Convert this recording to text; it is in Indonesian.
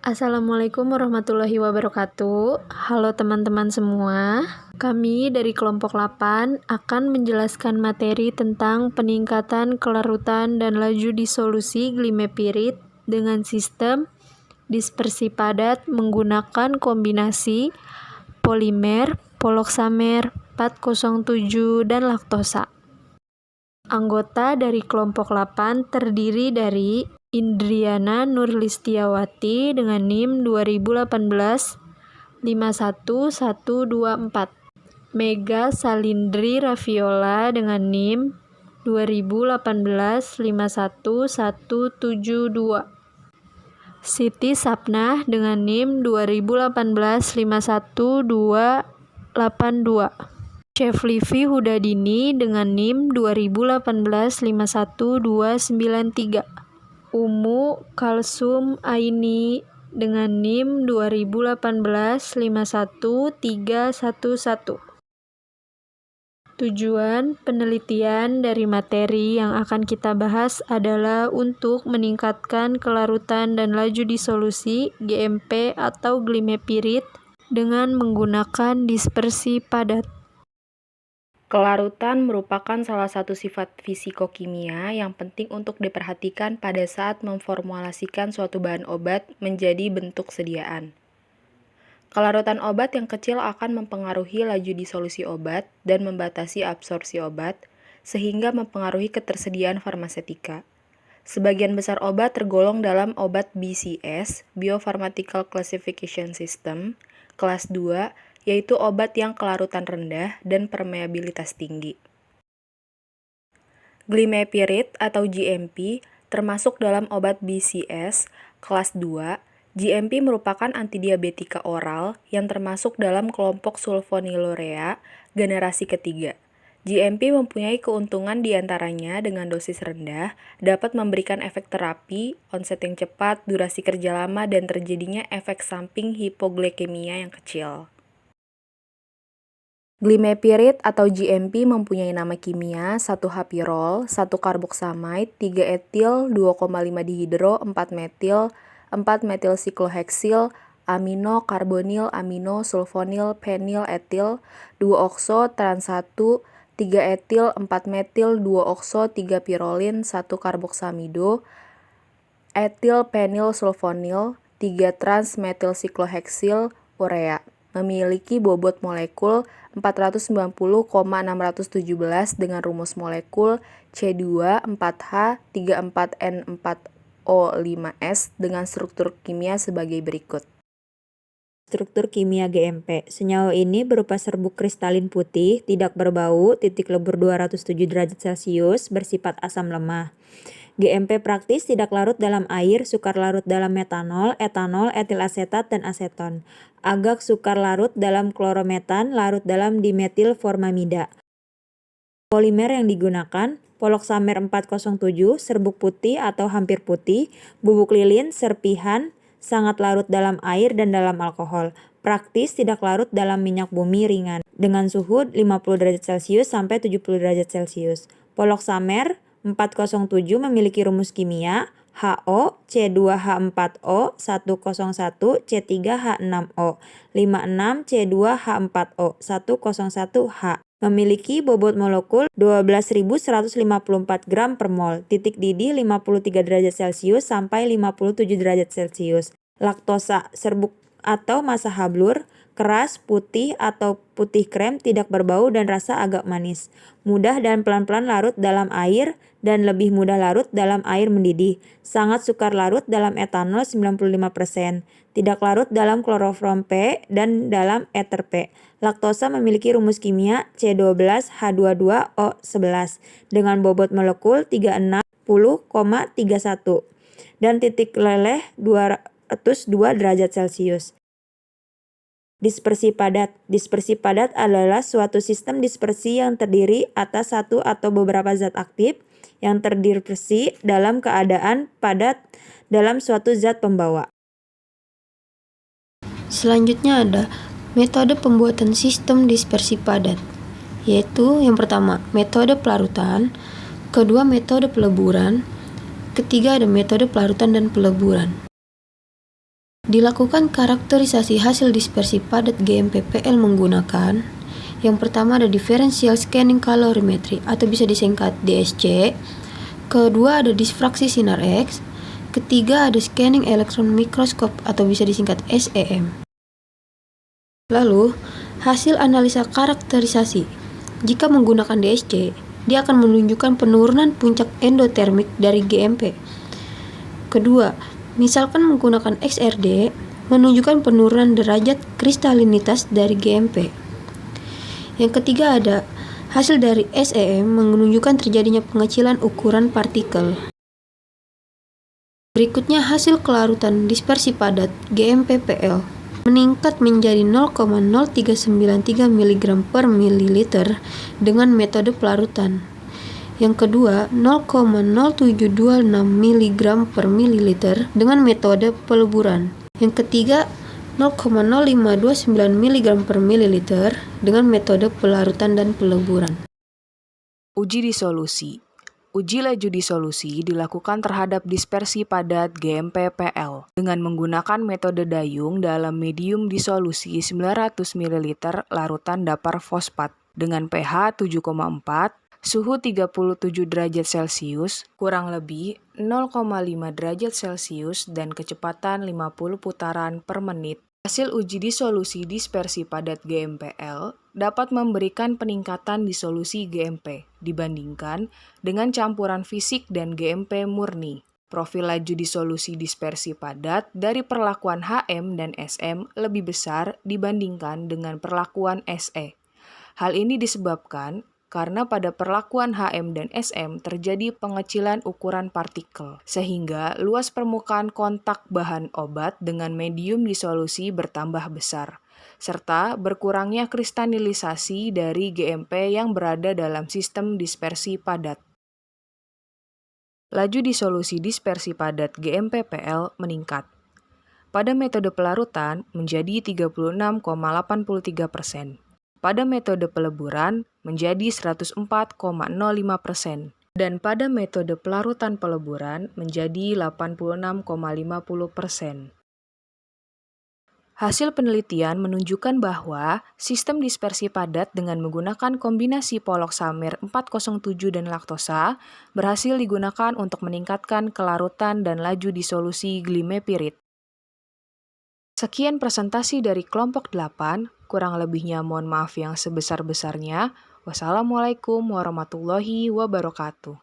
Assalamualaikum warahmatullahi wabarakatuh. Halo teman-teman semua. Kami dari kelompok 8 akan menjelaskan materi tentang peningkatan kelarutan dan laju disolusi glimepirid dengan sistem dispersi padat menggunakan kombinasi polimer, poloksamer 407 dan laktosa. Anggota dari kelompok 8 terdiri dari Indriana Nurlistiawati dengan NIM 2018 51124, Mega Salindri Rafiola dengan NIM 2018 51172, Siti Sapnah dengan NIM 2018 51282, Chef Livi Hudadini dengan NIM 2018 51293, Umu Kalsum Aini dengan NIM 2018 51311. Tujuan penelitian dari materi yang akan kita bahas adalah untuk meningkatkan kelarutan dan laju disolusi GMP atau glimepirid dengan menggunakan dispersi padat. Kelarutan merupakan salah satu sifat fisikokimia yang penting untuk diperhatikan pada saat memformulasikan suatu bahan obat menjadi bentuk sediaan. Kelarutan obat yang kecil akan mempengaruhi laju disolusi obat dan membatasi absorpsi obat, sehingga mempengaruhi ketersediaan farmasetika. Sebagian besar obat tergolong dalam obat BCS, Biopharmaceutical Classification System, kelas 2, yaitu obat yang kelarutan rendah dan permeabilitas tinggi. Glimepirid atau GMP termasuk dalam obat BCS kelas 2. GMP merupakan antidiabetika oral yang termasuk dalam kelompok sulfonylurea generasi ketiga. GMP mempunyai keuntungan diantaranya dengan dosis rendah, dapat memberikan efek terapi, onset yang cepat, durasi kerja lama, dan terjadinya efek samping hipoglikemia yang kecil. Glimepirid atau GMP mempunyai nama kimia 1-hapirol, 1-karboksamid, 3-etil, 2,5-dihidro, 4-metil, 4-metilsikloheksil, amino, karbonil, amino, sulfonil, penil, etil, 2-okso, trans 1, 3-etil, 4-metil, 2-okso, 3-pirolin, 1-karboksamido, etil, penil, sulfonil, 3-trans-metilsikloheksil, urea. Memiliki bobot molekul 490,617 dengan rumus molekul C2-4H-34N4O5S dengan struktur kimia sebagai berikut. Struktur kimia GMP. Senyawa ini berupa serbuk kristalin putih, tidak berbau, titik lebur 207 derajat Celcius, bersifat asam lemah. GMP praktis tidak larut dalam air, sukar larut dalam metanol, etanol, etil asetat, dan aseton. Agak sukar larut dalam klorometan, larut dalam dimetil formamida. Polimer yang digunakan, poloksamer 407, serbuk putih atau hampir putih, bubuk lilin, serpihan, sangat larut dalam air dan dalam alkohol. Praktis tidak larut dalam minyak bumi ringan, dengan suhu 50 derajat Celcius sampai 70 derajat Celcius. Poloksamer 407 memiliki rumus kimia HO, C2H4O, 101, C3H6O, 56, C2H4O, 101H. Memiliki bobot molekul 12.154 gram per mol, titik didih 53 derajat Celcius sampai 57 derajat Celcius. Laktosa, serbuk atau massa hablur, keras, putih atau putih krem, tidak berbau dan rasa agak manis. Mudah dan pelan-pelan larut dalam air dan lebih mudah larut dalam air mendidih. Sangat sukar larut dalam etanol 95%. Tidak larut dalam klorofrom P dan dalam eter P. Laktosa memiliki rumus kimia C12H22O11 dengan bobot molekul 360,31 dan titik leleh 202 derajat Celcius. Dispersi padat. Dispersi padat adalah suatu sistem dispersi yang terdiri atas satu atau beberapa zat aktif yang terdispersi dalam keadaan padat dalam suatu zat pembawa. Selanjutnya ada metode pembuatan sistem dispersi padat, yaitu yang pertama metode pelarutan, kedua metode peleburan, ketiga ada metode pelarutan dan peleburan. Dilakukan karakterisasi hasil dispersi padat GMP-PL menggunakan yang pertama ada differential scanning calorimetry atau bisa disingkat DSC, kedua ada disfraksi sinar X, ketiga ada scanning electron microscope atau bisa disingkat SEM. Lalu, hasil analisa karakterisasi. Jika menggunakan DSC, dia akan menunjukkan penurunan puncak endotermik dari GMP. Kedua, misalkan menggunakan XRD, menunjukkan penurunan derajat kristalinitas dari GMP. Yang ketiga ada hasil dari SEM menunjukkan terjadinya pengecilan ukuran partikel. Berikutnya hasil kelarutan dispersi padat GMP-PL meningkat menjadi 0,0393 mg per mililiter dengan metode pelarutan. Yang kedua, 0,0726 mg per mililiter dengan metode peleburan. Yang ketiga, 0,0529 mg per mililiter dengan metode pelarutan dan peleburan. Uji disolusi. Uji laju disolusi dilakukan terhadap dispersi padat GMP-PL dengan menggunakan metode dayung dalam medium disolusi 900 ml larutan dapar fosfat dengan pH 7,4, suhu 37 derajat Celcius, kurang lebih 0,5 derajat Celcius dan kecepatan 50 putaran per menit. Hasil uji disolusi dispersi padat GMPL dapat memberikan peningkatan disolusi GMP dibandingkan dengan campuran fisik dan GMP murni. Profil laju disolusi dispersi padat dari perlakuan HM dan SM lebih besar dibandingkan dengan perlakuan SE. Hal ini disebabkan karena pada perlakuan HM dan SM terjadi pengecilan ukuran partikel, sehingga luas permukaan kontak bahan obat dengan medium disolusi bertambah besar, serta berkurangnya kristalisasi dari GMP yang berada dalam sistem dispersi padat. Laju disolusi dispersi padat GMP-PL meningkat. Pada metode pelarutan menjadi 36,83%. Pada metode peleburan menjadi 104,05% dan pada metode pelarutan peleburan menjadi 86,50%. Hasil penelitian menunjukkan bahwa sistem dispersi padat dengan menggunakan kombinasi poloksamer 407 dan laktosa berhasil digunakan untuk meningkatkan kelarutan dan laju disolusi glimepirid. Sekian presentasi dari kelompok 8, kurang lebihnya mohon maaf yang sebesar-besarnya. Wassalamualaikum warahmatullahi wabarakatuh.